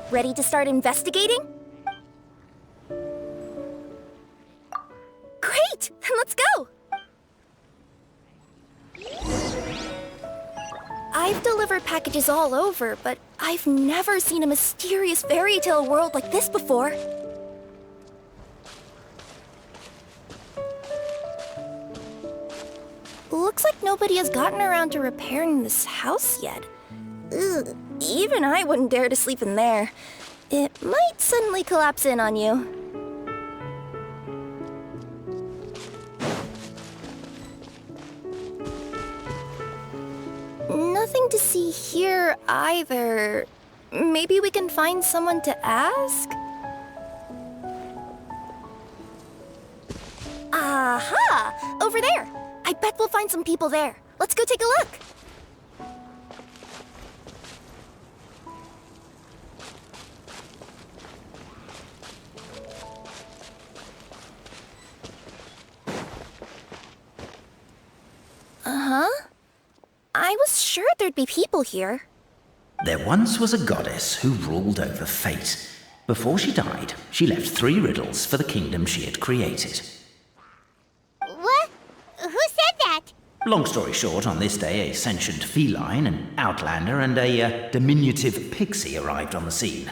Ready to start investigating? Great! Then let's go! I've delivered packages all over, but I've never seen a mysterious fairy tale world like this before. Looks like nobody has gotten around to repairing this house yet. Ugh, even I wouldn't dare to sleep in there. It might suddenly collapse in on you. Nothing to see here either. Maybe we can find someone to ask? Aha! Over there! I bet we'll find some people there. Let's go take a look. Uh-huh. I was sure there'd be people here. There once was a goddess who ruled over fate. Before she died, she left 3 riddles for the kingdom she had created. What? Who said that? Long story short, on this day, a sentient feline, an outlander, and a diminutive pixie arrived on the scene.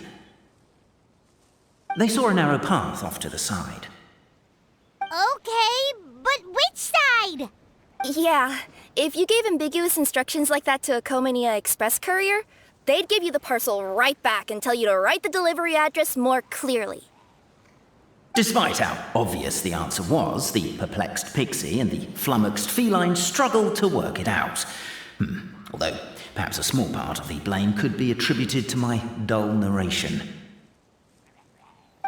They saw a narrow path off to the side. Okay, but which side? Yeah, if you gave ambiguous instructions like that to a Comania Express courier, they'd give you the parcel right back and tell you to write the delivery address more clearly. Despite how obvious the answer was, the perplexed pixie and the flummoxed feline struggled to work it out. Although, perhaps a small part of the blame could be attributed to my dull narration.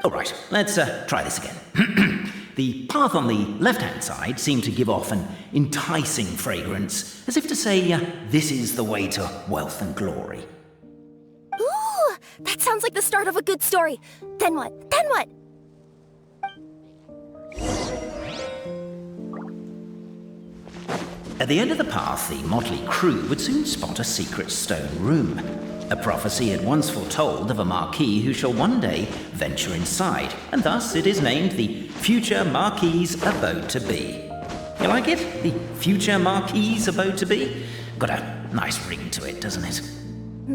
All right, let's try this again. The path on the left-hand side seemed to give off an enticing fragrance, as if to say, this is the way to wealth and glory. Ooh, that sounds like the start of a good story. Then what? Then what? At the end of the path, the motley crew would soon spot a secret stone room. A prophecy had once foretold of a Marquis who shall one day venture inside, and thus it is named the Future Marquis's Abode to Be. You like it? The Future Marquis's Abode to Be? Got a nice ring to it, doesn't it?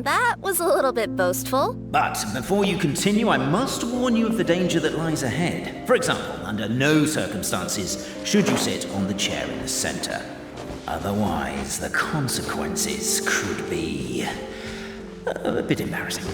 That was a little bit boastful. But before you continue, I must warn you of the danger that lies ahead. For example, under no circumstances should you sit on the chair in the center. Otherwise, the consequences could be a bit embarrassing.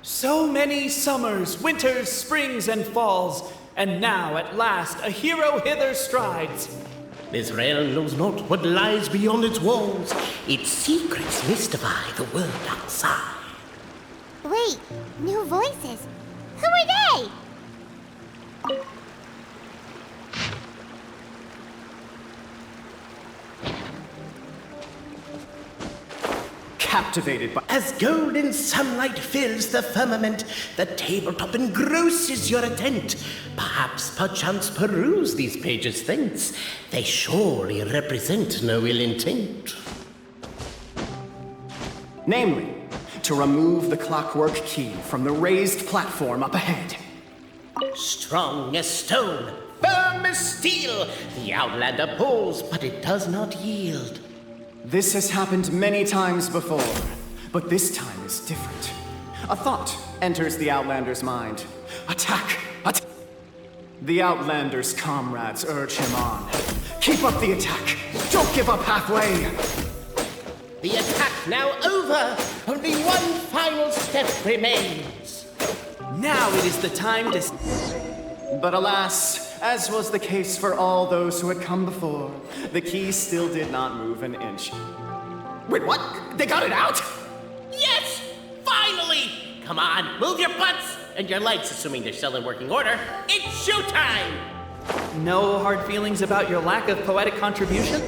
So many summers, winters, springs, and falls, and now at last a hero hither strides. This realm knows not what lies beyond its walls. Its secrets mystify the world outside. Wait, new voices. Who are they? Captivated by... As golden sunlight fills the firmament, the tabletop engrosses your attent. Perchance peruse these pages thence. They surely represent no ill intent. Namely, to remove the clockwork key from the raised platform up ahead. Strong as stone, firm as steel, the Outlander pulls, but it does not yield. This has happened many times before, but this time is different. A thought enters the Outlander's mind. Attack! The Outlander's comrades urge him on. Keep up the attack! Don't give up halfway! The attack now over! Only one final step remains. Now it is the time to... But alas, as was the case for all those who had come before, the key still did not move an inch. Wait, what? They got it out? Yes! Finally! Come on, move your butts! And your legs, assuming they're still in working order. It's showtime! No hard feelings about your lack of poetic contribution?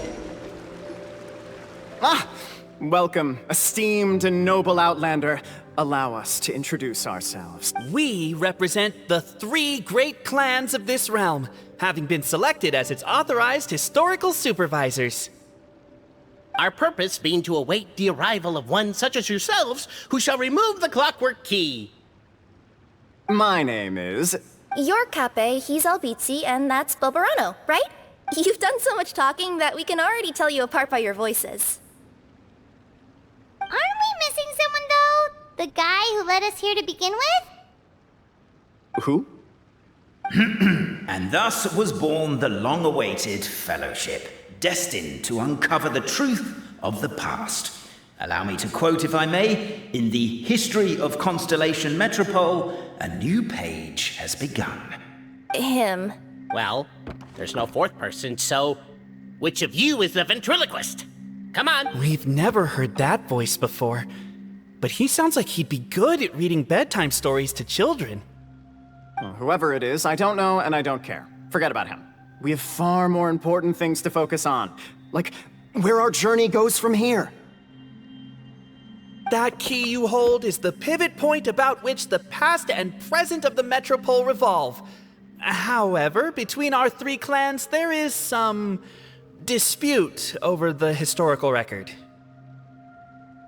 Welcome, esteemed and noble Outlander. allow us to introduce ourselves. We represent the 3 great clans of this realm, having been selected as its authorized historical supervisors. Our purpose being to await the arrival of one such as yourselves who shall remove the clockwork key. My name is... You're Cape, he's Albizzi, and that's Bobarano, right? You've done so much talking that we can already tell you apart by your voices. Aren't we missing someone, though? The guy who led us here to begin with? Who? And thus was born the long-awaited fellowship, destined to uncover the truth of the past. Allow me to quote, if I may, in the history of Constellation Metropole, a new page has begun. Him. Well, there's no 4th person, so which of you is the ventriloquist? Come on. We've never heard that voice before, but he sounds like he'd be good at reading bedtime stories to children. Well, whoever it is, I don't know and I don't care. Forget about him. We have far more important things to focus on, like where our journey goes from here. That key you hold is the pivot point about which the past and present of the Metropole revolve. However, between our 3 clans, there is some dispute over the historical record.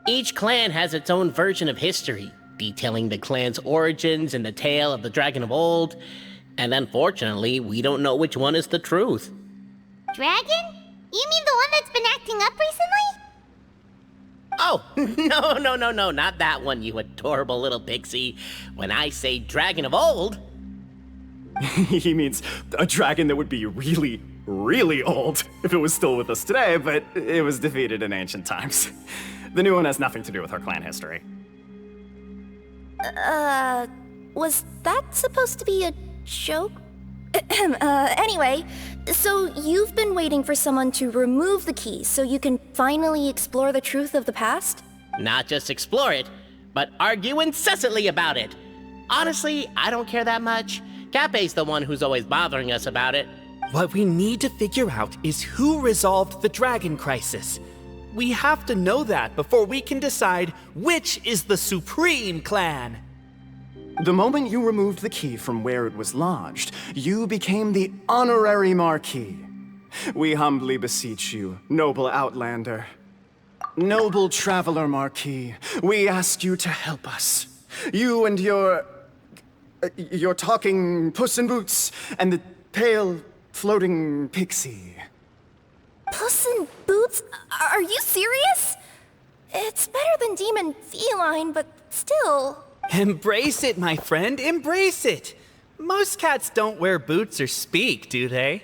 Each clan has its own version of history, detailing the clan's origins and the tale of the dragon of old, and unfortunately, we don't know which one is the truth. Dragon? You mean the one that's been acting up recently? Oh, no, not that one, you adorable little pixie. When I say dragon of old... He means a dragon that would be really, really old if it was still with us today, but it was defeated in ancient times. The new one has nothing to do with our clan history. Was that supposed to be a joke? Anyway, so you've been waiting for someone to remove the key so you can finally explore the truth of the past? Not just explore it, but argue incessantly about it. Honestly, I don't care that much. Cape's the one who's always bothering us about it. What we need to figure out is who resolved the dragon crisis. We have to know that before we can decide which is the supreme clan. The moment you removed the key from where it was lodged, you became the honorary Marquis. We humbly beseech you, noble Outlander. Noble Traveler Marquis, we ask you to help us. You and your talking Puss in Boots and the pale floating pixie. Puss in Boots? Are you serious? It's better than Demon Feline, but still... Embrace it, my friend, embrace it. Most cats don't wear boots or speak, do they?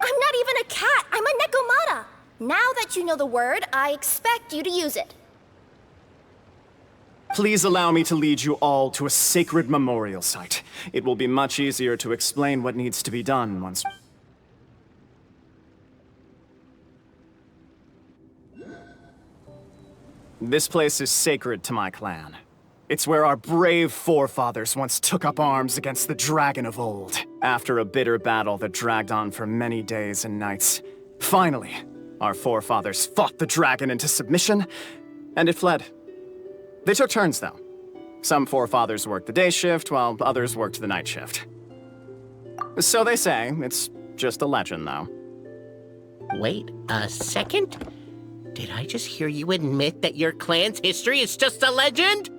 I'm not even a cat, I'm a Nekomata. Now that you know the word, I expect you to use it. Please allow me to lead you all to a sacred memorial site. It will be much easier to explain what needs to be done once... This place is sacred to my clan. It's where our brave forefathers once took up arms against the dragon of old. After a bitter battle that dragged on for many days and nights, finally, our forefathers fought the dragon into submission, and it fled. They took turns, though. Some forefathers worked the day shift, while others worked the night shift. So they say. It's just a legend, though. Wait a second? Did I just hear you admit that your clan's history is just a legend?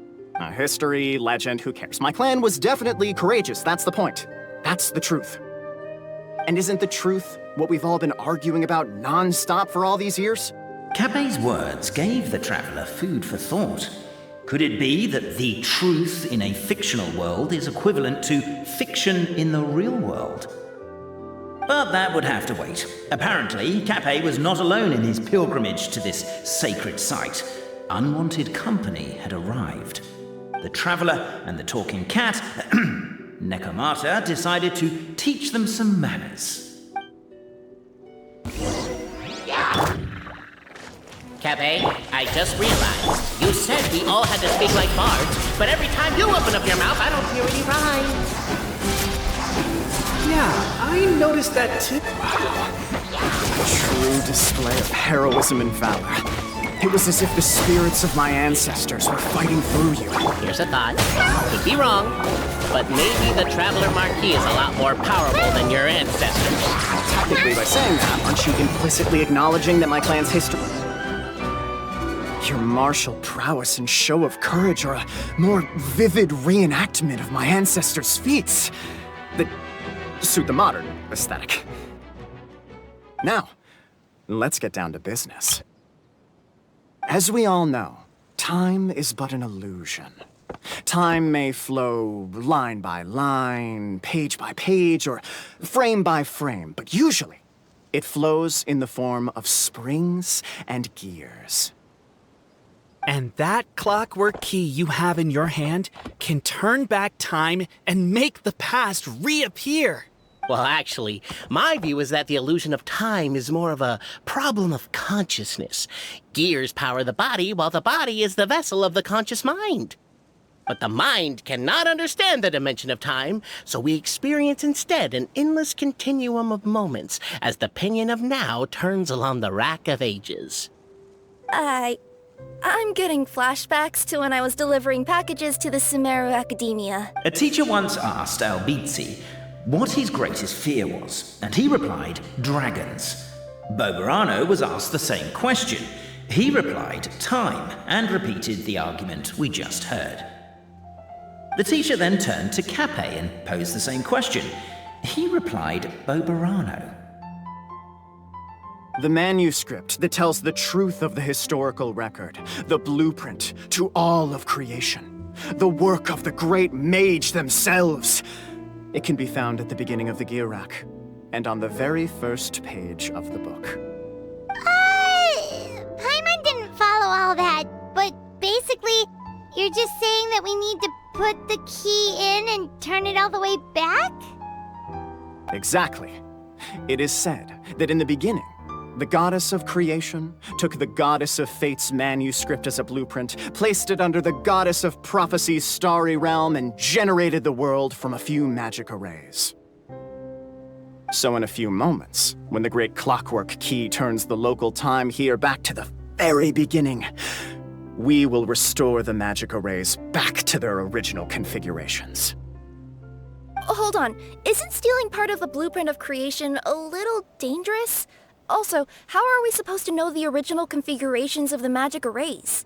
History, legend, who cares? My clan was definitely courageous, that's the point. That's the truth. And isn't the truth what we've all been arguing about non-stop for all these years? Cape's words gave the traveler food for thought. Could it be that the truth in a fictional world is equivalent to fiction in the real world? But that would have to wait. Apparently, Cape was not alone in his pilgrimage to this sacred site. Unwanted company had arrived. The traveler and the talking cat, Nekomata, decided to teach them some manners. Cape, I just realized. You said we all had to speak like bards, but every time you open up your mouth, I don't hear any rhymes. Yeah, I noticed that too. A true display of heroism and valor. It was as if the spirits of my ancestors were fighting through you. Here's a thought. Could be wrong, but maybe the Traveler Marquis is a lot more powerful than your ancestors. Technically, by saying that, aren't you implicitly acknowledging that my clan's history... Your martial prowess and show of courage are a more vivid reenactment of my ancestors' feats that suit the modern aesthetic. Now, let's get down to business. As we all know, time is but an illusion. Time may flow line by line, page by page, or frame by frame, but usually it flows in the form of springs and gears. And that clockwork key you have in your hand can turn back time and make the past reappear. Well, actually, my view is that the illusion of time is more of a problem of consciousness. Gears power the body, while the body is the vessel of the conscious mind. But the mind cannot understand the dimension of time, so we experience instead an endless continuum of moments as the pinion of now turns along the rack of ages. I'm getting flashbacks to when I was delivering packages to the Sumeru Academia. A teacher once asked Albizzi what his greatest fear was, and he replied, dragons. Boberano was asked the same question. He replied, time, and repeated the argument we just heard. The teacher then turned to Cape and posed the same question. He replied, Boberano. The manuscript that tells the truth of the historical record, the blueprint to all of creation, the work of the great mage themselves. It can be found at the beginning of the gear rack, and on the very first page of the book. Paimon didn't follow all that, but basically, you're just saying that we need to put the key in and turn it all the way back? Exactly. It is said that in the beginning, the goddess of creation took the goddess of fate's manuscript as a blueprint, placed it under the goddess of prophecy's starry realm, and generated the world from a few magic arrays. So in a few moments, when the great clockwork key turns the local time here back to the very beginning, we will restore the magic arrays back to their original configurations. Hold on, isn't stealing part of the blueprint of creation a little dangerous? Also, how are we supposed to know the original configurations of the magic arrays?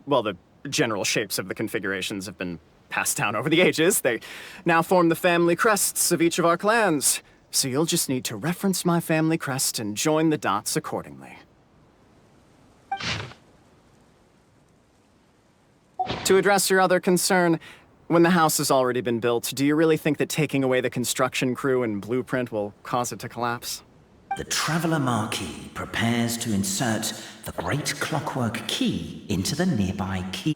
Well, the general shapes of the configurations have been passed down over the ages. They now form the family crests of each of our clans. So you'll just need to reference my family crest and join the dots accordingly. To address your other concern, when the house has already been built, do you really think that taking away the construction crew and blueprint will cause it to collapse? The Traveler Marquis prepares to insert the great clockwork key into the nearby key.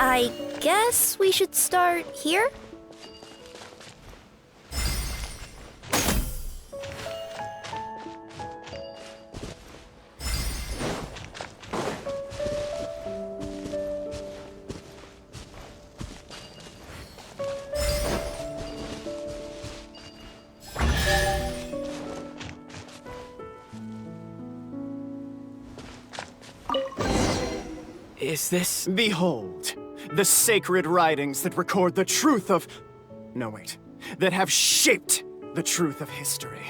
I guess we should start here? Is this... Behold, the sacred writings that record the truth of... No, wait. That have shaped the truth of history.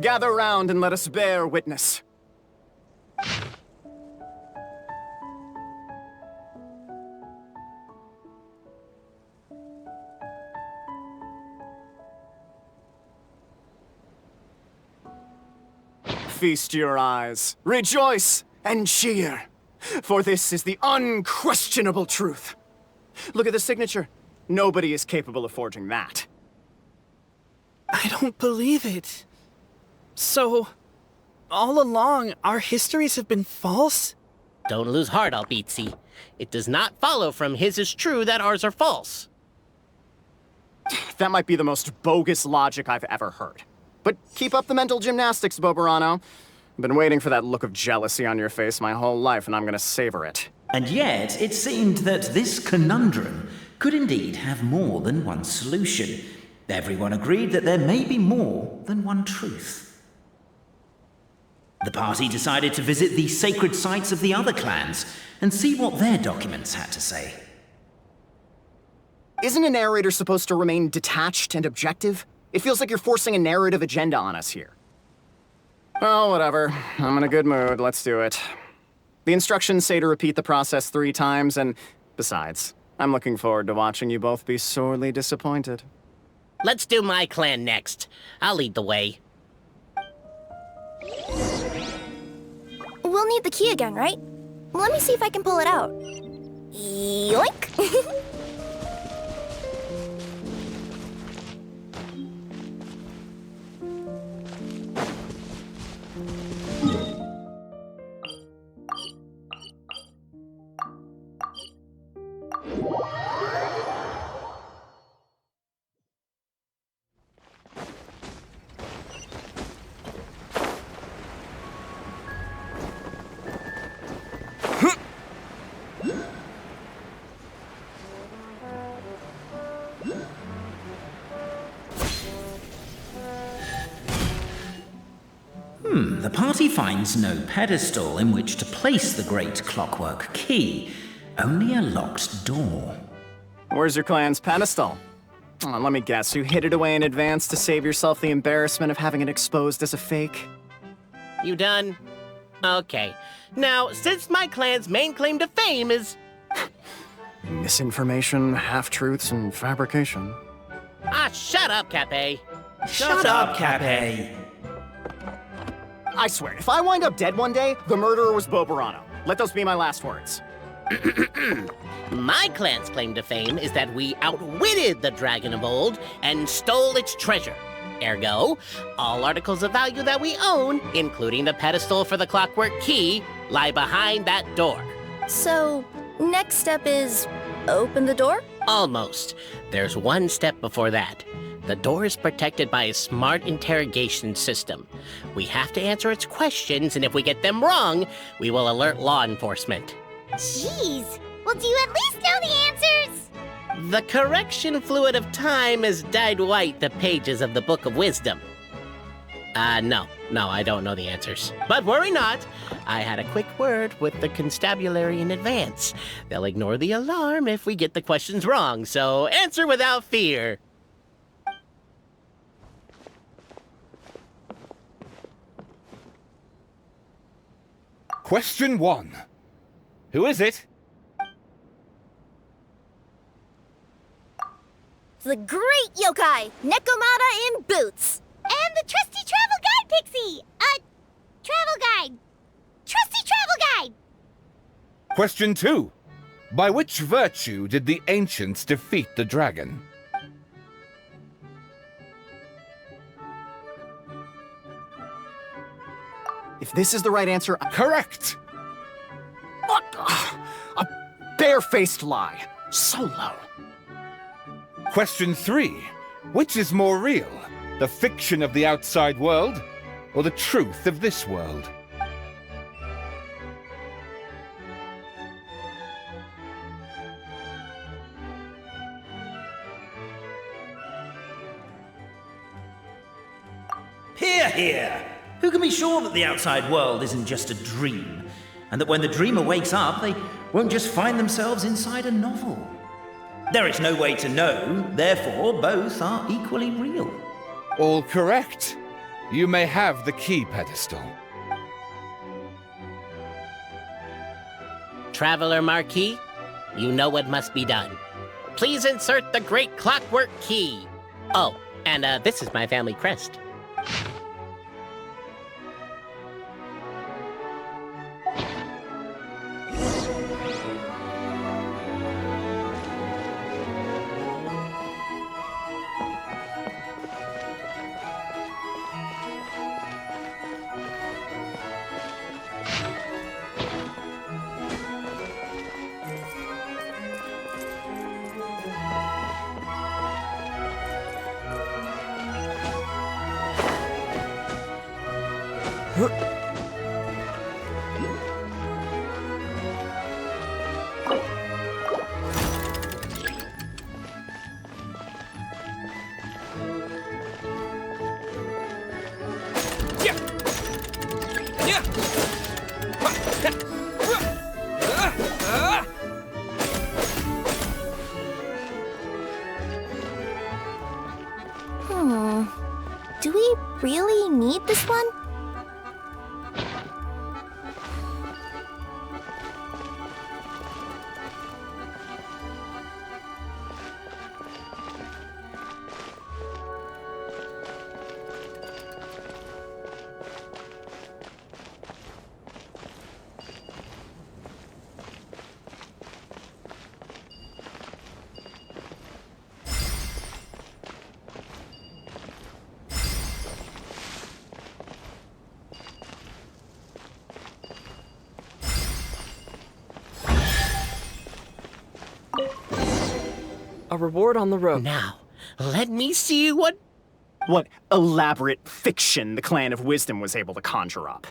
Gather round and let us bear witness. Feast your eyes, rejoice, and cheer. For this is the unquestionable truth. Look at the signature. Nobody is capable of forging that. I don't believe it. So, all along, our histories have been false? Don't lose heart, Albizzi. It does not follow from his is true that ours are false. That might be the most bogus logic I've ever heard. But keep up the mental gymnastics, Boberano. I've been waiting for that look of jealousy on your face my whole life, and I'm gonna savor it. And yet, it seemed that this conundrum could indeed have more than one solution. Everyone agreed that there may be more than one truth. The party decided to visit the sacred sites of the other clans and see what their documents had to say. Isn't a narrator supposed to remain detached and objective? It feels like you're forcing a narrative agenda on us here. Well, whatever. I'm in a good mood. Let's do it. The instructions say to repeat the process 3 times, and besides, I'm looking forward to watching you both be sorely disappointed. Let's do my clan next. I'll lead the way. We'll need the key again, right? Let me see if I can pull it out. Yoink! The party finds no pedestal in which to place the great clockwork key, only a locked door. Where's your clan's pedestal? Oh, let me guess, you hid it away in advance to save yourself the embarrassment of having it exposed as a fake? You done? Okay. Now, since my clan's main claim to fame is... Misinformation, half-truths, and fabrication. Ah, shut up, Cape. Shut up, Cape! I swear, if I wind up dead one day, the murderer was Boberano. Let those be my last words. My clan's claim to fame is that we outwitted the dragon of old and stole its treasure. Ergo, all articles of value that we own, including the pedestal for the clockwork key, lie behind that door. So, next step is open the door? Almost. There's one step before that. The door is protected by a smart interrogation system. We have to answer its questions, and if we get them wrong, we will alert law enforcement. Jeez. Well, do you at least know the answers? The correction fluid of time has dyed white the pages of the Book of Wisdom. No, I don't know the answers. But worry not. I had a quick word with the constabulary in advance. They'll ignore the alarm if we get the questions wrong, so answer without fear. Question 1. Who is it? The great yokai, Nekomata in boots. And the trusty travel guide, Pixie! Travel guide. Trusty travel guide! Question 2. By which virtue did the ancients defeat the dragon? If this is the right answer, Correct! what? A barefaced lie. So low. Question 3. Which is more real? The fiction of the outside world, or the truth of this world? Hear, hear! Who can be sure that the outside world isn't just a dream, and that when the dreamer wakes up, they won't just find themselves inside a novel? There is no way to know, therefore both are equally real. All correct. You may have the key pedestal. Traveler Marquis, you know what must be done. Please insert the great clockwork key. Oh, and this is my family crest. Do we really need this one? A reward on the road. Now, let me see what... What elaborate fiction the Clan of Wisdom was able to conjure up.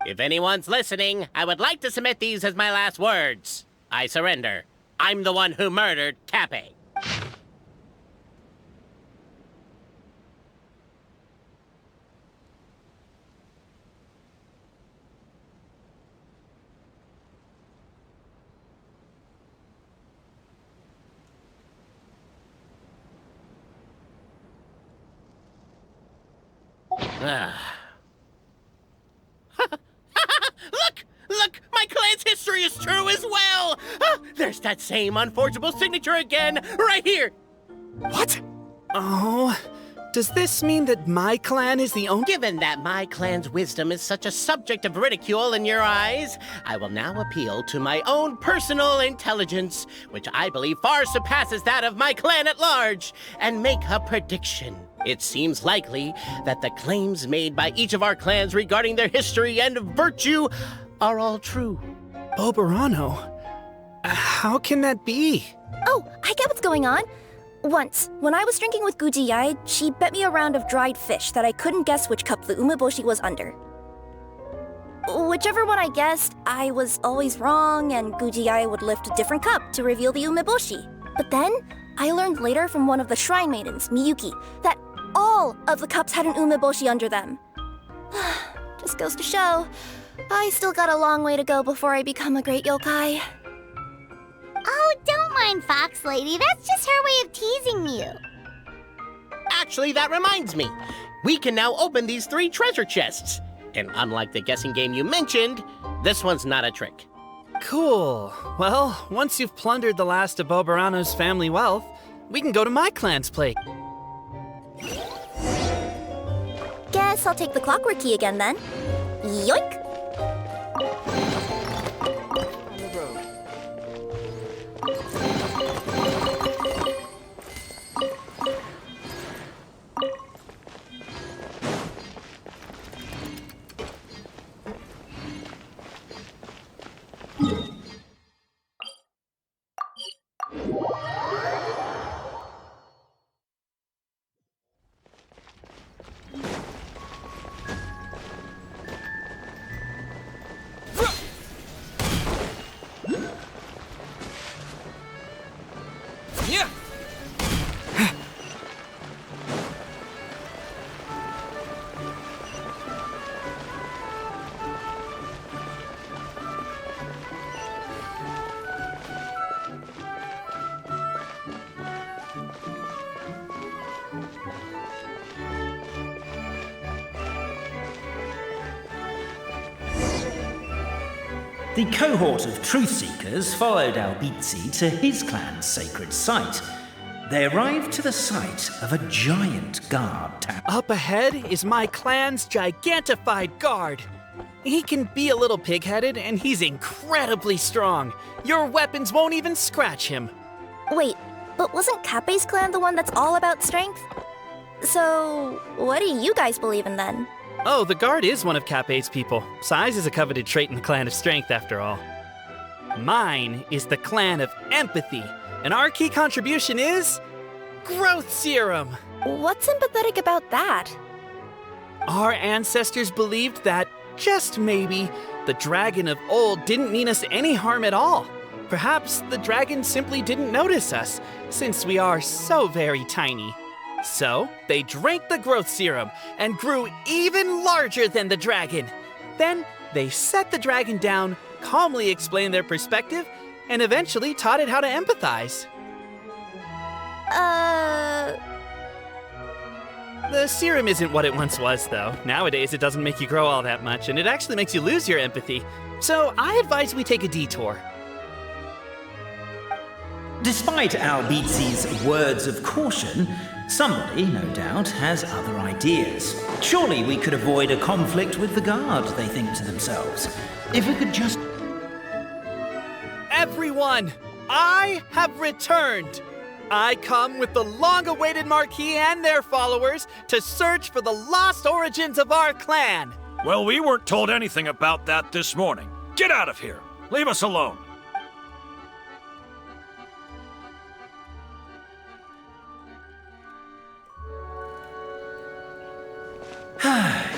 If anyone's listening, I would like to submit these as my last words. I surrender. I'm the one who murdered Cappe. Look! My clan's history is true as well! There's that same unforgeable signature again, right here! What? Oh, does this mean that my clan is the only... Given that my clan's wisdom is such a subject of ridicule in your eyes, I will now appeal to my own personal intelligence, which I believe far surpasses that of my clan at large, and make a prediction. It seems likely that the claims made by each of our clans regarding their history and virtue are all true. Boberano? How can that be? Oh, I get what's going on. Once, when I was drinking with Gujiyai, she bet me a round of dried fish that I couldn't guess which cup the umeboshi was under. Whichever one I guessed, I was always wrong, and Gujiyai would lift a different cup to reveal the umeboshi. But then, I learned later from one of the shrine maidens, Miyuki, that all of the cups had an umeboshi under them. Just goes to show, I still got a long way to go before I become a great yokai. Oh, don't mind Fox Lady. That's just her way of teasing you. Actually, that reminds me. We can now open these 3 treasure chests. And unlike the guessing game you mentioned, this one's not a trick. Cool. Well, once you've plundered the last of Boberano's family wealth, we can go to my clan's place. Guess I'll take the clockwork key again then. Yoink! The cohort of truth seekers followed Albizzi to his clan's sacred site. They arrived to the site of a giant guard tower. Up ahead is my clan's gigantified guard. He can be a little pig-headed, and he's incredibly strong. Your weapons won't even scratch him. Wait, but wasn't Kappe's clan the one that's all about strength? So, what do you guys believe in then? Oh, the guard is one of Kappe's people. Size is a coveted trait in the clan of strength, after all. Mine is the clan of empathy, and our key contribution is... growth serum! What's sympathetic about that? Our ancestors believed that just maybe, the dragon of old didn't mean us any harm at all. Perhaps the dragon simply didn't notice us, since we are so very tiny. So, they drank the growth serum and grew even larger than the dragon. Then, they set the dragon down, calmly explained their perspective, and eventually taught it how to empathize. The serum isn't what it once was, though. Nowadays, it doesn't make you grow all that much, and it actually makes you lose your empathy. So, I advise we take a detour. Despite Albizzi's words of caution, somebody, no doubt, has other ideas. Surely we could avoid a conflict with the guard, they think to themselves. If we could just... Everyone, I have returned! I come with the long-awaited Marquis and their followers to search for the lost origins of our clan! Well, we weren't told anything about that this morning. Get out of here! Leave us alone!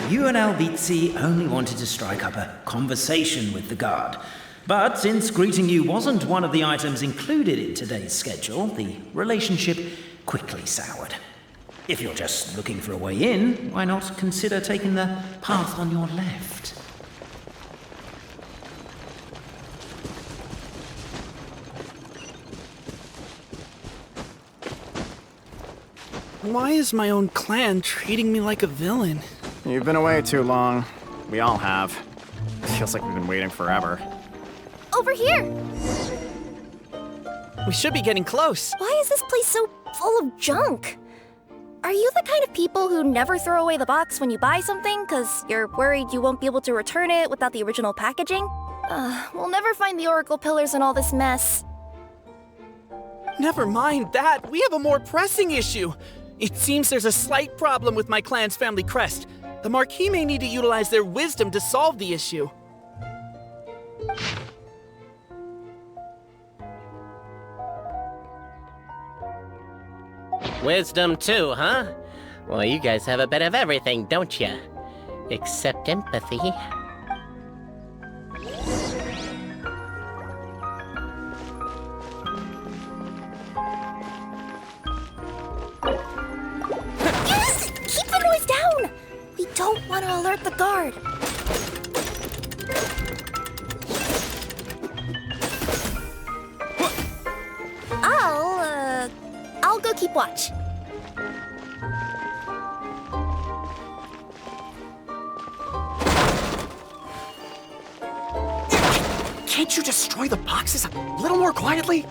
You and Albizzi only wanted to strike up a conversation with the guard. But since greeting you wasn't one of the items included in today's schedule, the relationship quickly soured. If you're just looking for a way in, why not consider taking the path on your left? Why is my own clan treating me like a villain? You've been away too long. We all have. Feels like we've been waiting forever. Over here! We should be getting close. Why is this place so full of junk? Are you the kind of people who never throw away the box when you buy something because you're worried you won't be able to return it without the original packaging? We'll never find the Oracle Pillars in all this mess. Never mind that. We have a more pressing issue. It seems there's a slight problem with my clan's family crest. The Marquis may need to utilize their wisdom to solve the issue. Wisdom too, huh? Well, you guys have a bit of everything, don't you? Except empathy. Yes! Keep the noise down! We don't want to alert the guard. I'll go keep watch. Can't you destroy the boxes a little more quietly?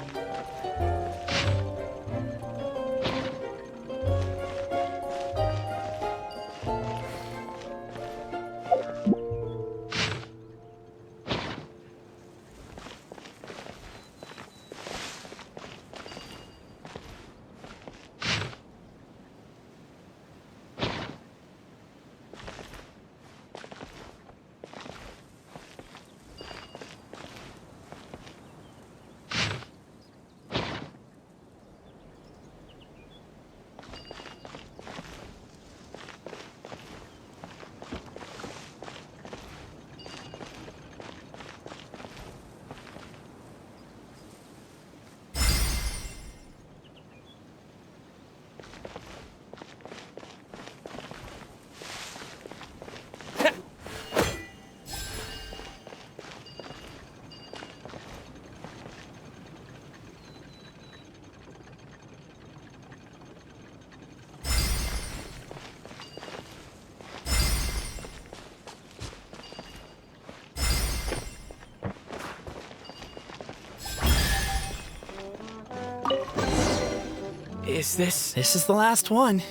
This is the last one.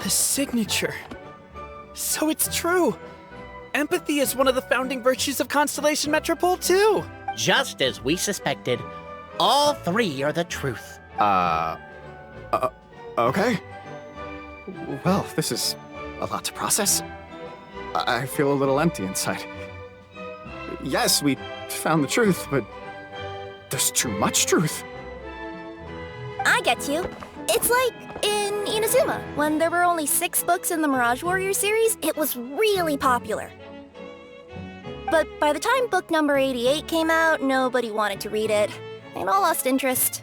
The signature. So it's true. Empathy is one of the founding virtues of Constellation Metropole, too. Just as we suspected, all three are the truth. Okay. Well, this is a lot to process. I feel a little empty inside. Yes, we found the truth, but there's too much truth. I get you. It's like in Inazuma, when there were only 6 books in the Mirage Warrior series, it was really popular. But by the time book number 88 came out, nobody wanted to read it. They'd all lost interest.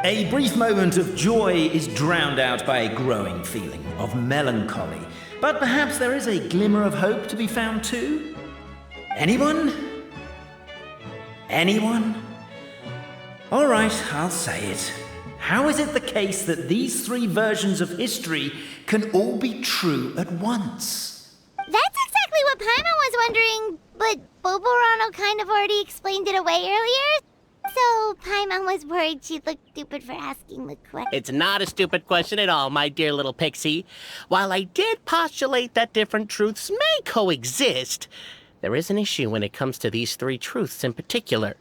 A brief moment of joy is drowned out by a growing feeling of melancholy. But perhaps there is a glimmer of hope to be found too? Anyone? Anyone? All right, I'll say it. How is it the case that these 3 versions of history can all be true at once? That's exactly what Paimon was wondering, but Boborano kind of already explained it away earlier. So Paimon was worried she'd look stupid for asking the question. It's not a stupid question at all, my dear little pixie. While I did postulate that different truths may coexist, there is an issue when it comes to these 3 truths in particular.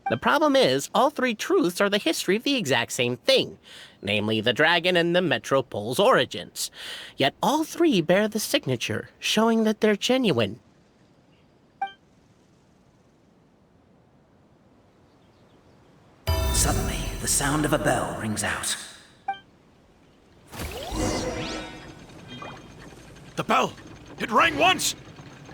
The problem is, all 3 truths are the history of the exact same thing, namely the dragon and the Metropole's origins. Yet all 3 bear the signature, showing that they're genuine. Suddenly, the sound of a bell rings out. The bell! It rang once!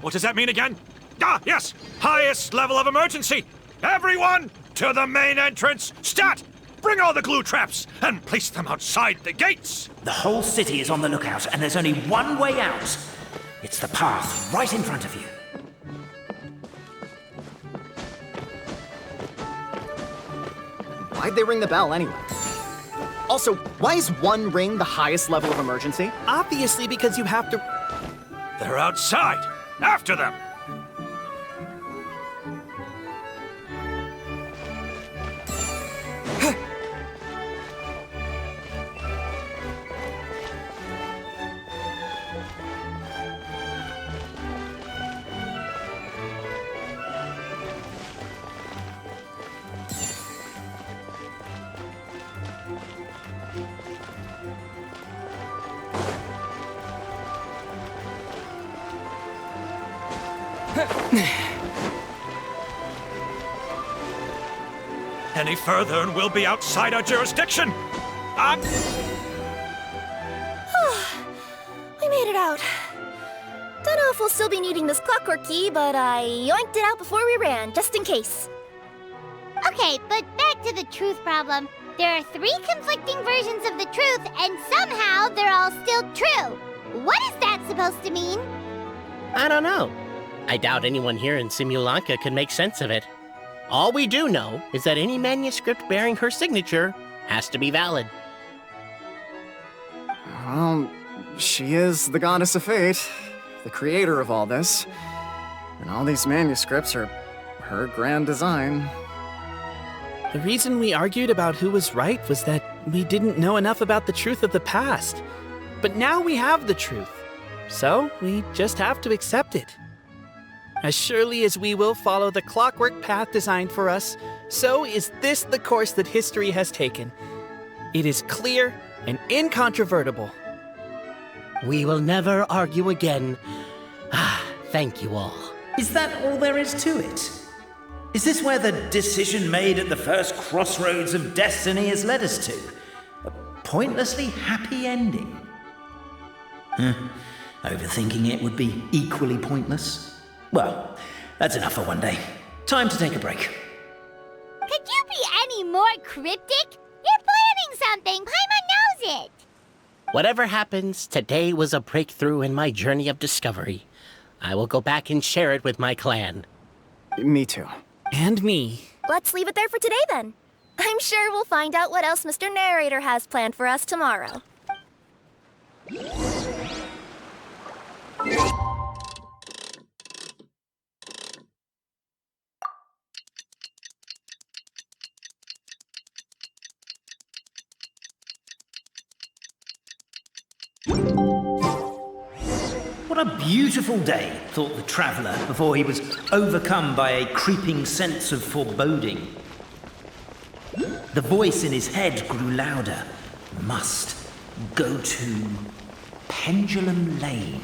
What does that mean again? Ah, yes! Highest level of emergency! Everyone, to the main entrance! Stat! Bring all the glue traps and place them outside the gates! The whole city is on the lookout, and there's only one way out. It's the path right in front of you. Why'd they ring the bell anyway? Also, why is 1 ring the highest level of emergency? Obviously, because you have to. They're outside! After them! Any further and we'll be outside our jurisdiction! We made it out. Don't know if we'll still be needing this clockwork key, but I yoinked it out before we ran, just in case. Okay, but back to the truth problem. There are 3 conflicting versions of the truth, and somehow they're all still true. What is that supposed to mean? I don't know. I doubt anyone here in Simulanka could make sense of it. All we do know is that any manuscript bearing her signature has to be valid. Well, she is the goddess of fate, the creator of all this. And all these manuscripts are her grand design. The reason we argued about who was right was that we didn't know enough about the truth of the past. But now we have the truth. So we just have to accept it. As surely as we will follow the clockwork path designed for us, so is this the course that history has taken. It is clear and incontrovertible. We will never argue again. Thank you all. Is that all there is to it? Is this where the decision made at the first crossroads of destiny has led us to? A pointlessly happy ending? Overthinking it would be equally pointless. Well, that's enough for one day. Time to take a break. Could you be any more cryptic? You're planning something. Paimon knows it. Whatever happens, today was a breakthrough in my journey of discovery. I will go back and share it with my clan. Me too. And me. Let's leave it there for today then. I'm sure we'll find out what else Mr. Narrator has planned for us tomorrow. What a beautiful day, thought the traveller before he was overcome by a creeping sense of foreboding. The voice in his head grew louder. Must go to Pendulum Lane.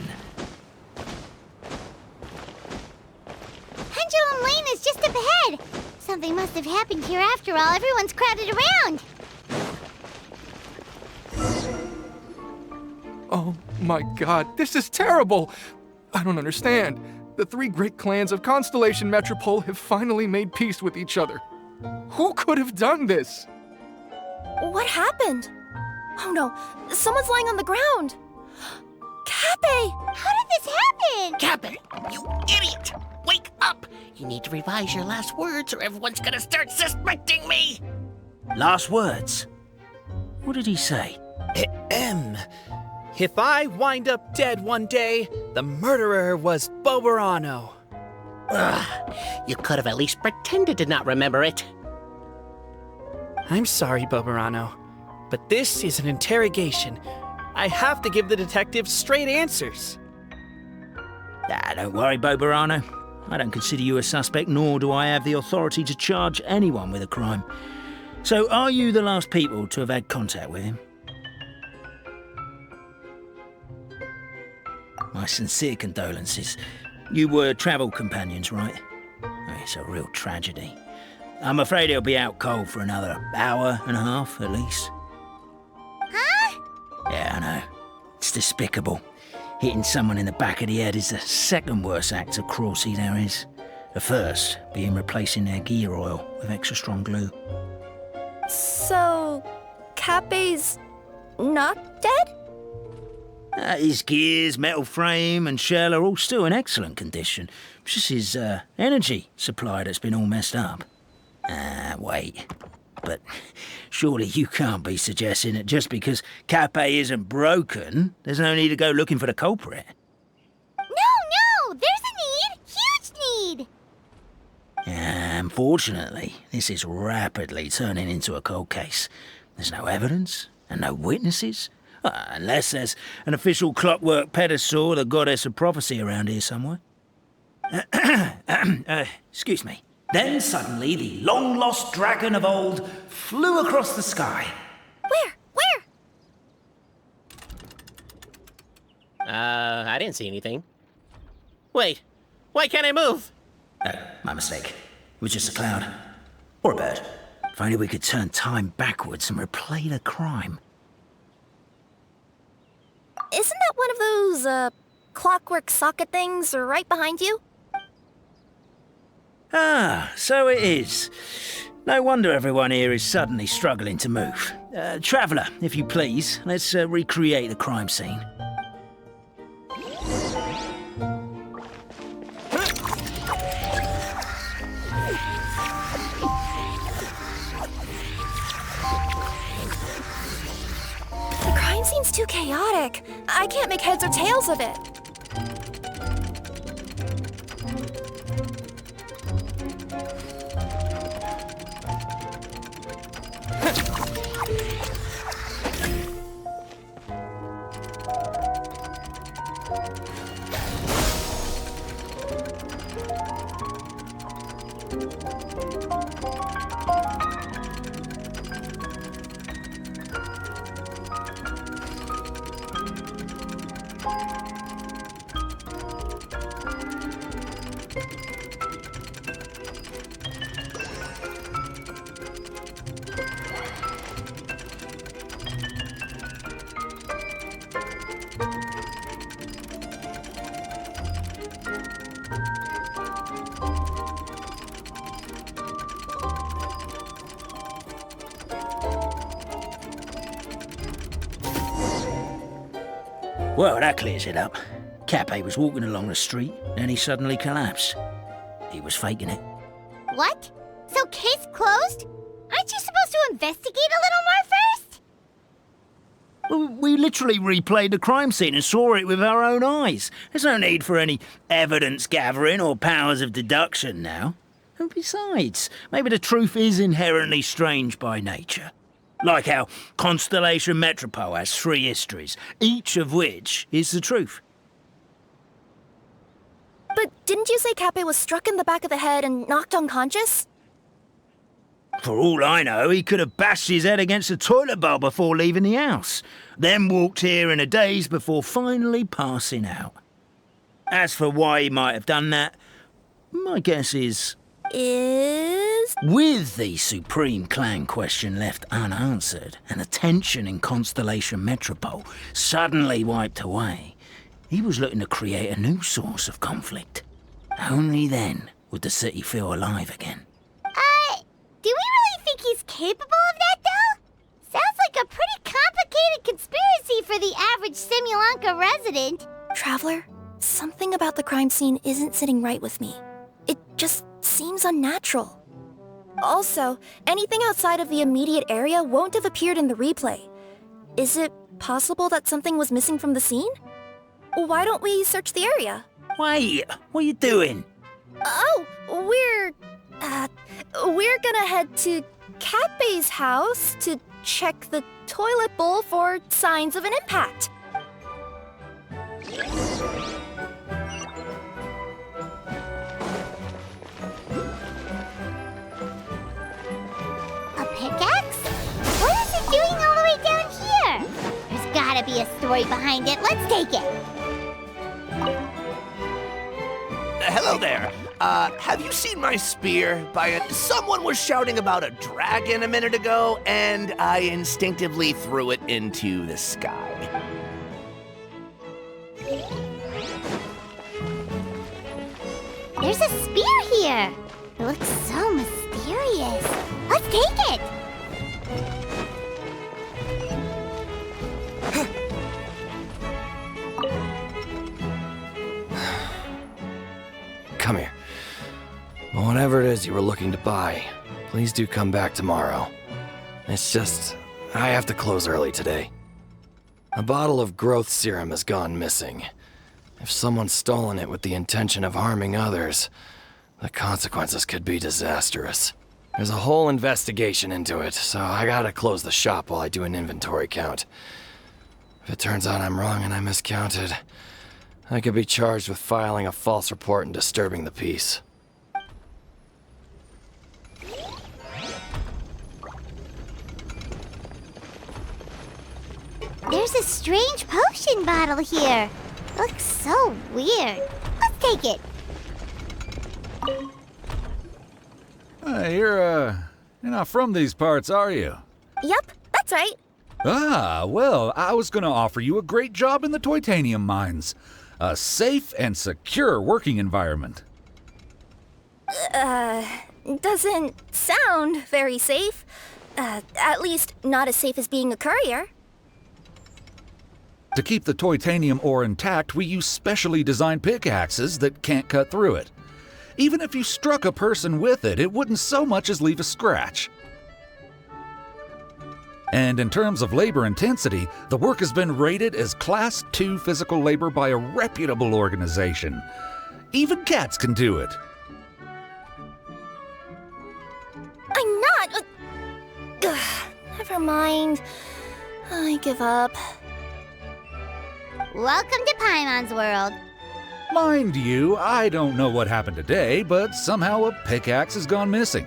Pendulum Lane is just up ahead. Something must have happened here after all. Everyone's crowded around. Oh my god, this is terrible! I don't understand. The three great clans of Constellation Metropole have finally made peace with each other. Who could have done this? What happened? Oh no, someone's lying on the ground. Cappe! How did this happen? Cappe, you idiot! Wake up! You need to revise your last words or everyone's gonna start suspecting me! Last words? What did he say? If I wind up dead one day, the murderer was Boberano. Ugh, you could have at least pretended to not remember it. I'm sorry, Boberano, but this is an interrogation. I have to give the detectives straight answers. Don't worry, Boberano. I don't consider you a suspect, nor do I have the authority to charge anyone with a crime. So, are you the last people to have had contact with him? My sincere condolences. You were travel companions, right? Oh, it's a real tragedy. I'm afraid he'll be out cold for another hour and a half, at least. Huh? Yeah, I know. It's despicable. Hitting someone in the back of the head is the second worst act of cruelty there is. The first being replacing their gear oil with extra strong glue. So, Cappe's not dead? His gears, metal frame and shell are all still in excellent condition. It's just his energy supply that's been all messed up. Wait. But surely you can't be suggesting that just because Cappe isn't broken, there's no need to go looking for the culprit. No! There's a need! Huge need! Unfortunately, this is rapidly turning into a cold case. There's no evidence and no witnesses. Unless there's an official clockwork pedestal or the goddess of prophecy around here somewhere. Excuse me. Then suddenly the long-lost dragon of old flew across the sky. Where? I didn't see anything. Wait, why can't I move? Oh, my mistake. It was just a cloud. Or a bird. If only we could turn time backwards and replay the crime. Isn't that one of those, clockwork socket things right behind you? So it is. No wonder everyone here is suddenly struggling to move. Traveller, if you please, let's recreate the crime scene. The crime scene's too chaotic. I can't make heads or tails of it. Well, that clears it up. Cappe was walking along the street, and he suddenly collapsed. He was faking it. What? So case closed? Aren't you supposed to investigate a little more first? Well, we literally replayed the crime scene and saw it with our own eyes. There's no need for any evidence gathering or powers of deduction now. And besides, maybe the truth is inherently strange by nature. Like how Constellation Metropole has 3 histories, each of which is the truth. didn't you say Cappe was struck in the back of the head and knocked unconscious? For all I know, he could have bashed his head against a toilet bowl before leaving the house, then walked here in a daze before finally passing out. As for why he might have done that, my guess is... With the Supreme Clan question left unanswered and the tension in Constellation Metropole suddenly wiped away, he was looking to create a new source of conflict. Only then would the city feel alive again. Do we really think he's capable of that, though? Sounds like a pretty complicated conspiracy for the average Simulanka resident. Traveler, something about the crime scene isn't sitting right with me. It just seems unnatural. Also, anything outside of the immediate area won't have appeared in the replay. Is it possible that something was missing from the scene? Why don't we search the area? Wait, what are you doing? Oh, we're gonna head to Cappe's house to check the toilet bowl for signs of an impact. A pickaxe? What is it doing all the way down here? There's gotta be a story behind it. Let's take it. Hello there. Have you seen my spear? Someone was shouting about a dragon a minute ago, and I instinctively threw it into the sky. There's a spear here. It looks so mysterious. Let's take it. Come here. Whatever it is you were looking to buy, please do come back tomorrow. It's just, I have to close early today. A bottle of growth serum has gone missing. If someone's stolen it with the intention of harming others, the consequences could be disastrous. There's a whole investigation into it, so I gotta close the shop while I do an inventory count. If it turns out I'm wrong and I miscounted, I could be charged with filing a false report and disturbing the peace. There's a strange potion bottle here. Looks so weird. Let's take it. You're not from these parts, are you? Yep, that's right. Ah, well, I was gonna offer you a great job in the Titanium mines. A safe and secure working environment. Doesn't sound very safe. At least not as safe as being a courier. To keep the titanium ore intact, we use specially designed pickaxes that can't cut through it. Even if you struck a person with it, it wouldn't so much as leave a scratch. And in terms of labor intensity, the work has been rated as Class 2 physical labor by a reputable organization. Even cats can do it. I'm not... never mind. I give up. Welcome to Paimon's world. Mind you, I don't know what happened today, but somehow a pickaxe has gone missing.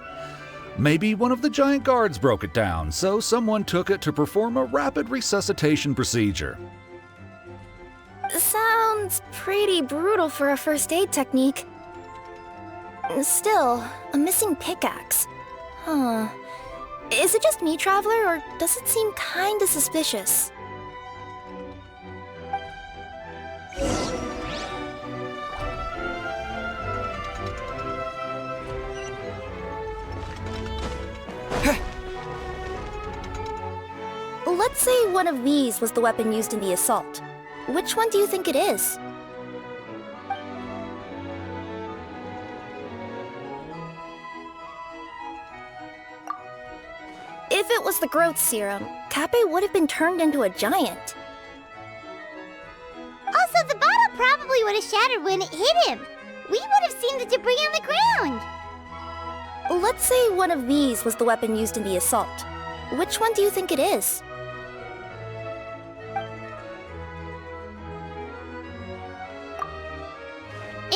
Maybe one of the giant guards broke it down, so someone took it to perform a rapid resuscitation procedure. Sounds pretty brutal for a first aid technique. Still, a missing pickaxe. Huh. Is it just me, Traveler, or does it seem kinda suspicious? Let's say one of these was the weapon used in the assault. Which one do you think it is? If it was the growth serum, Cappe would have been turned into a giant. Also, the bottle probably would have shattered when it hit him. We would have seen the debris on the ground. Let's say one of these was the weapon used in the assault. Which one do you think it is?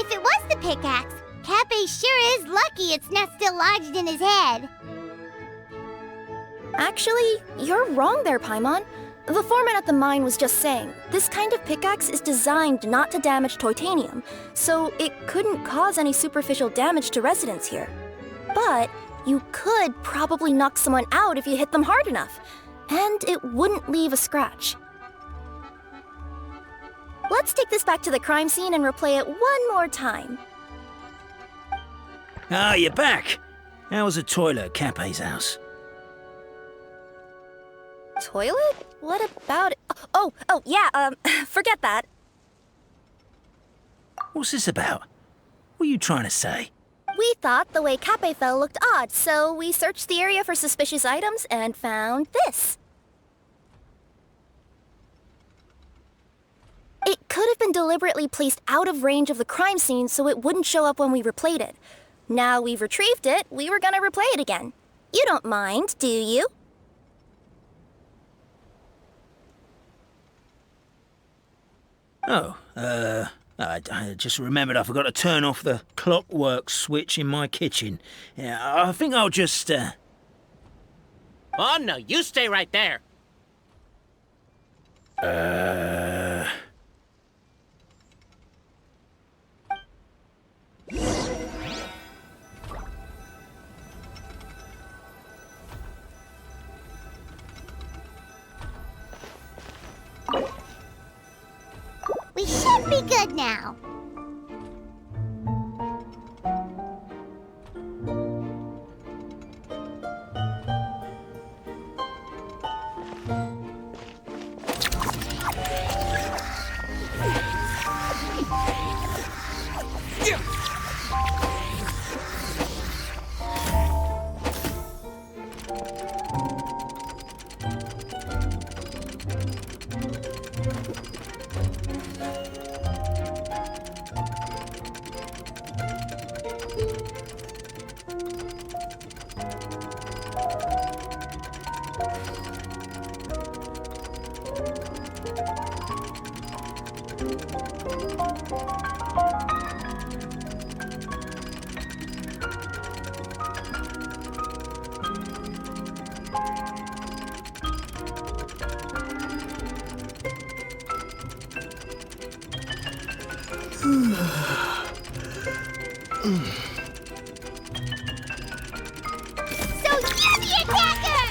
If it was the pickaxe, Cappe sure is lucky it's not still lodged in his head. Actually, you're wrong there, Paimon. The foreman at the mine was just saying, this kind of pickaxe is designed not to damage titanium, so it couldn't cause any superficial damage to residents here. But you could probably knock someone out if you hit them hard enough, and it wouldn't leave a scratch. Let's take this back to the crime scene and replay it one more time. Ah, you're back. How was the toilet at Cappe's house? Toilet? What about it? Yeah, forget that. What's this about? What are you trying to say? We thought the way Cappe fell looked odd, so we searched the area for suspicious items and found this. It could have been deliberately placed out of range of the crime scene so it wouldn't show up when we replayed it. Now we've retrieved it, we were gonna replay it again. You don't mind, do you? Oh, I just remembered I forgot to turn off the clockwork switch in my kitchen. Yeah, I think I'll just, Oh, no, you stay right there. We should be good now. So you're the attacker!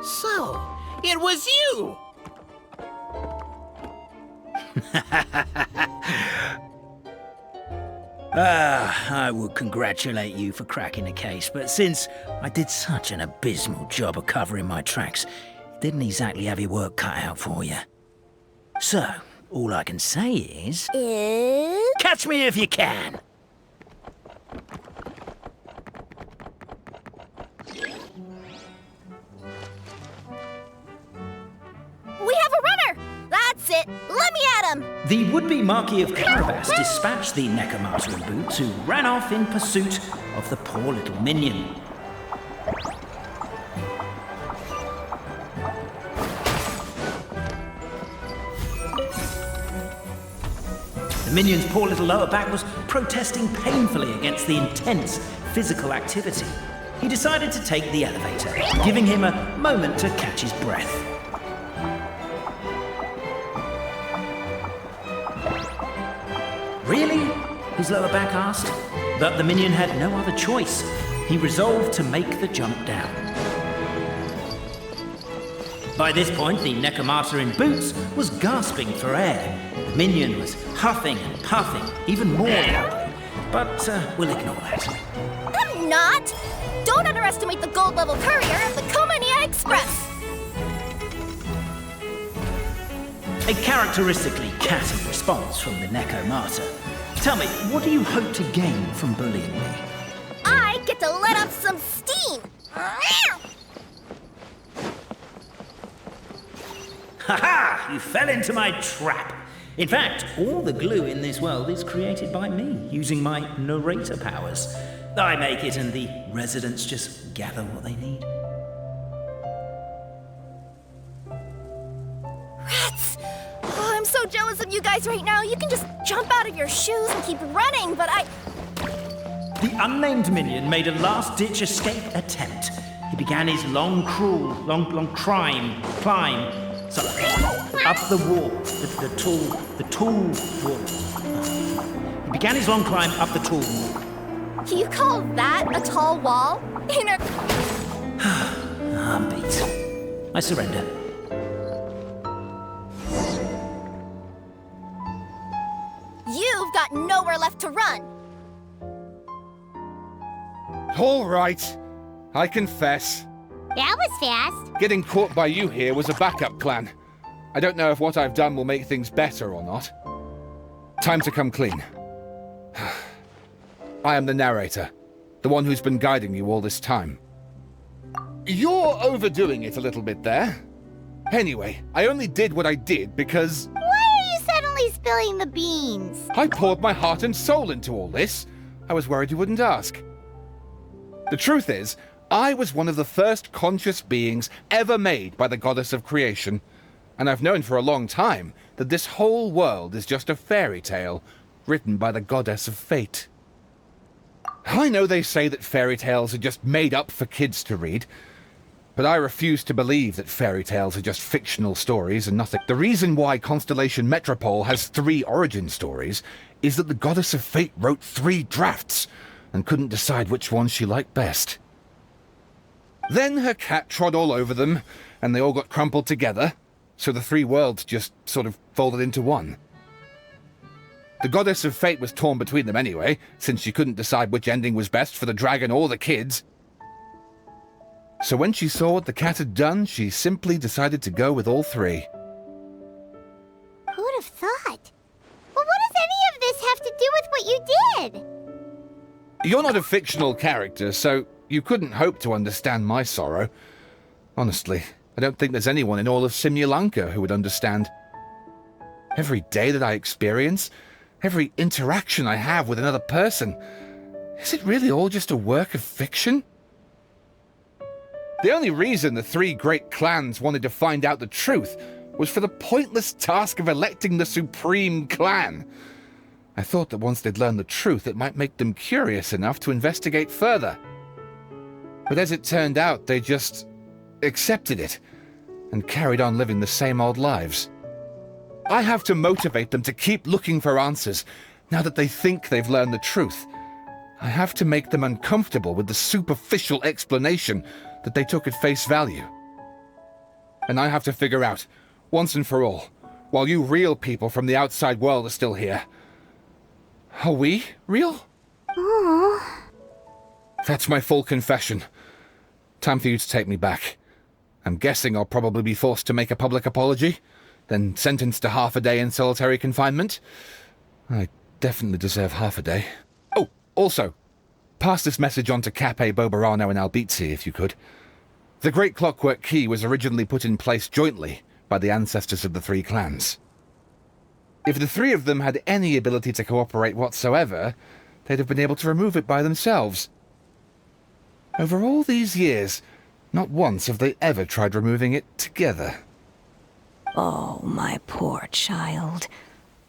So, it was you! I would congratulate you for cracking the case, but since I did such an abysmal job of covering my tracks, it didn't exactly have your work cut out for you. So, all I can say is... catch me if you can! We have a runner! That's it! Let me at him! The would-be Marquis of Carabas dispatched the Necromata in boots, who ran off in pursuit of the poor little minion. The minion's poor little lower back was protesting painfully against the intense physical activity. He decided to take the elevator, giving him a moment to catch his breath. Really? His lower back asked. But the minion had no other choice. He resolved to make the jump down. By this point, the Necromata in boots was gasping for air. The minion was huffing and puffing, even more loudly. But we'll ignore that. I'm not! Don't underestimate the gold-level courier of the Komania Express! A characteristically catty response from the Necromata. Tell me, what do you hope to gain from bullying me? I get to let off some steam! Ha-ha! You fell into my trap. In fact, all the glue in this world is created by me, using my narrator powers. I make it and the residents just gather what they need. so jealous of you guys right now. You can just jump out of your shoes and keep running, but The unnamed minion made a last-ditch escape attempt. He began his long climb, up the wall, the tall wall. He began his long climb up the tall wall. You call that a tall wall? I'm beat. I surrender. You've got nowhere left to run. All right. I confess. That was fast. Getting caught by you here was a backup plan. I don't know if what I've done will make things better or not. Time to come clean. I am the narrator, the one who's been guiding you all this time. You're overdoing it a little bit there. Anyway, I only did what I did because... Why are you suddenly spilling the beans? I poured my heart and soul into all this. I was worried you wouldn't ask. The truth is, I was one of the first conscious beings ever made by the goddess of creation, and I've known for a long time that this whole world is just a fairy tale written by the goddess of fate. I know they say that fairy tales are just made up for kids to read, but I refuse to believe that fairy tales are just fictional stories and nothing. The reason why Constellation Metropole has 3 origin stories is that the goddess of fate wrote 3 drafts and couldn't decide which one she liked best. Then her cat trod all over them, and they all got crumpled together, so the 3 worlds just sort of folded into one. The goddess of fate was torn between them anyway, since she couldn't decide which ending was best for the dragon or the kids. So when she saw what the cat had done, she simply decided to go with all 3. Who'd have thought? Well, what does any of this have to do with what you did? You're not a fictional character, so you couldn't hope to understand my sorrow. Honestly, I don't think there's anyone in all of Simulanka who would understand. Every day that I experience, every interaction I have with another person, is it really all just a work of fiction? The only reason the 3 great clans wanted to find out the truth was for the pointless task of electing the supreme clan. I thought that once they'd learned the truth, it might make them curious enough to investigate further. But as it turned out, they just accepted it and carried on living the same old lives. I have to motivate them to keep looking for answers now that they think they've learned the truth. I have to make them uncomfortable with the superficial explanation that they took at face value. And I have to figure out, once and for all, while you real people from the outside world are still here, are we real? Aww. That's my full confession. Time for you to take me back. I'm guessing I'll probably be forced to make a public apology, then sentenced to half a day in solitary confinement. I definitely deserve half a day. Oh, also, pass this message on to Cape, Bobarano, and Albizzi, if you could. The Great Clockwork Key was originally put in place jointly by the ancestors of the 3 clans. If the 3 of them had any ability to cooperate whatsoever, they'd have been able to remove it by themselves. Over all these years, not once have they ever tried removing it together. Oh, my poor child.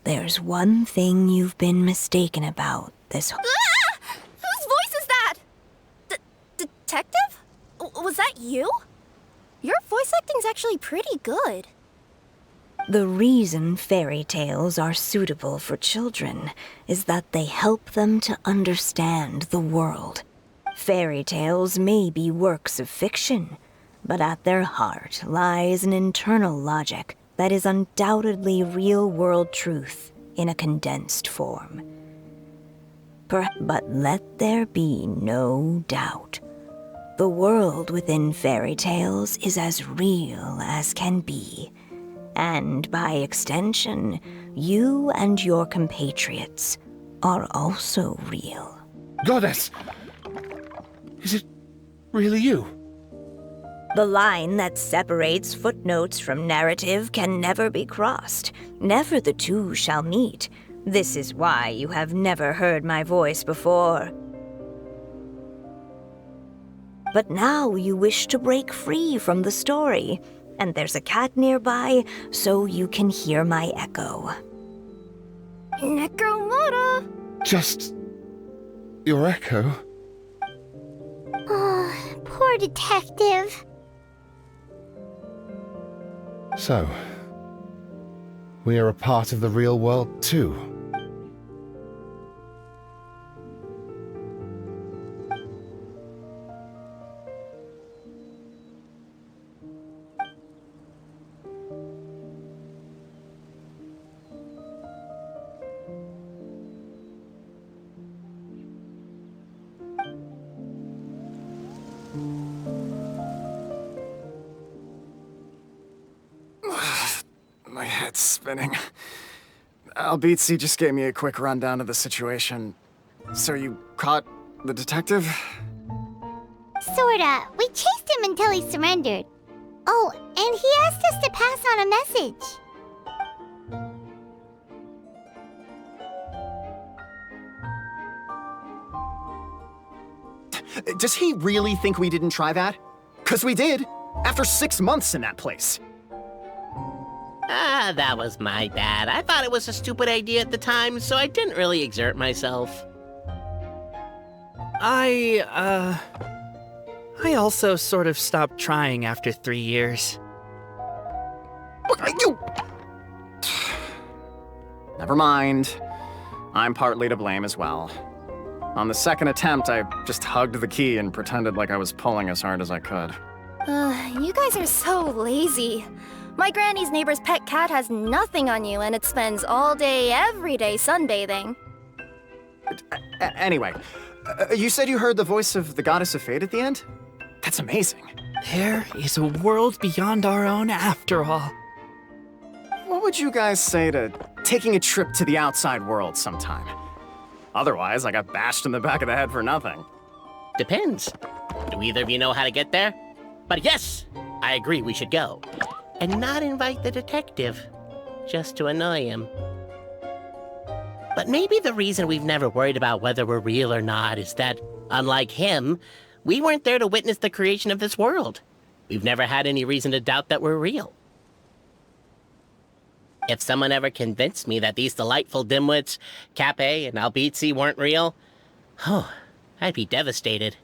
There's one thing you've been mistaken about this whole... Ah! Whose voice is that? Detective? Was that you? Your voice acting's actually pretty good. The reason fairy tales are suitable for children is that they help them to understand the world. Fairy tales may be works of fiction, but at their heart lies an internal logic that is undoubtedly real-world truth in a condensed form. But let there be no doubt. The world within fairy tales is as real as can be. And by extension, you and your compatriots are also real. Goddess! Is it really you? The line that separates footnotes from narrative can never be crossed. Never the two shall meet. This is why you have never heard my voice before. But now you wish to break free from the story, And there's a cat nearby, so you can hear my echo. Necromora! Just your echo. Oh, poor detective. So, we are a part of the real world too. My head's spinning. Albizzi just gave me a quick rundown of the situation. So you caught the detective? Sorta. We chased him until he surrendered. Oh, and he asked us to pass on a message. Does he really think we didn't try that? 'Cause we did, after 6 months in that place. That was my bad. I thought it was a stupid idea at the time, so I didn't really exert myself. I also sort of stopped trying after 3 years. You... Never mind. I'm partly to blame as well. On the second attempt, I just hugged the key and pretended like I was pulling as hard as I could. You guys are so lazy. My granny's neighbor's pet cat has nothing on you, and it spends all day, every day sunbathing. Anyway, you said you heard the voice of the Goddess of Fate at the end? That's amazing. There is a world beyond our own after all. What would you guys say to taking a trip to the outside world sometime? Otherwise, I got bashed in the back of the head for nothing. Depends. Do either of you know how to get there? But yes, I agree we should go. And not invite the detective, just to annoy him. But maybe the reason we've never worried about whether we're real or not is that, unlike him, we weren't there to witness the creation of this world. We've never had any reason to doubt that we're real. If someone ever convinced me that these delightful dimwits, Cape and Albizzi, weren't real, I'd be devastated.